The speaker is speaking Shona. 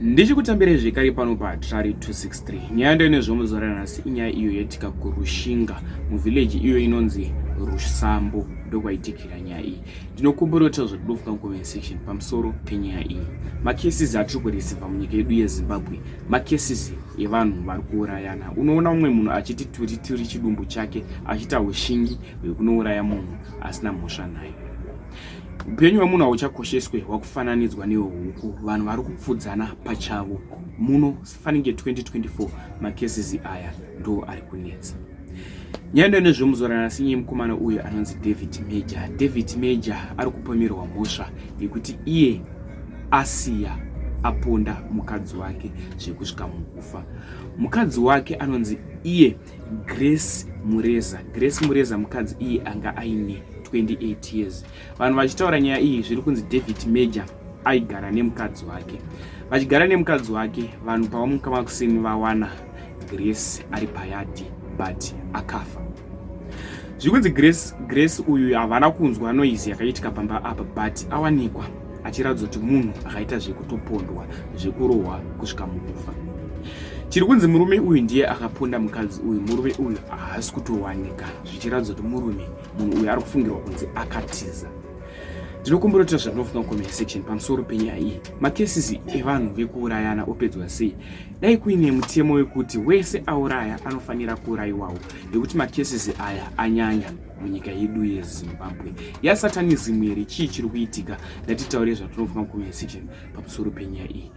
Ndichikutambire zvekare pano paTrari 263. Nyaya ndo inezvomuzora nhasi inyaya iyo yatika kurushinga muvillage iyo inonzi Rusambo ndokwaitikira nyaya iyi. Ndinokumbura kuti zvodofuka mucomment section pamusoro penyaya iyi. Makeses atiri kureceiva munyika yedu yeZimbabwe, makeses evanhu vari kuurayana. Unoona umwe munhu achiti turi chidumbu chake achita ushingi hwekunouraya munhu asina mhosva naye. Upenyu hwemunhu hauchakosheswe hwakufananidzwa nehuku. Vanhu vari kupfudzana pachavo. Muno fanike 2024 makeses aya ndo ari kunetsa. Nyaya ndo inezvomuzora nhasi iye mukomana uyu anonzi David Major ari kupomerwa mhosva yekuti iye asiya aponda mukadzi wake zvekusvika mukufa. Mukadzi wake anonzi iye Grace Mureza mukadzi iye anga aine 28 years. Vanhu vachitaura nyaya iyi zviri kunzi David Major aigara nemukadzi wake. Vachigara nemukadzi wake, vanhu pavamuka makusini vawana Grace ari payadi but akafa. Zvikunzi Grace uyu havana kunzwa noise yakaitika pamba apa but awanikwa achiratidza kuti munhu akaita zvekutopondwa zvekurohwa kusvika mukufa. Chiri kunzi murume uyu ndiye akaponda mukadzi uyu. Murume uyu haasi kutowanika zvichiratidza kuti munhu uyu ari kufungirwa kunzi akatiza. Ndinokumbura kuti zvanofunga mucomment section pamusoro penyaya iyi. Makeses evanhu vekuurayana opedzwa sei? Dai kuine mutemo wekuti wese auraya anofanira kuurayiwawo, nekuti makeses aya anyanya munyika yedu yeZimbabwe. Yasatanism here chii chiri kuitika? Ndatitaure zvatinofunga mucomment section pamusoro penyaya iyi.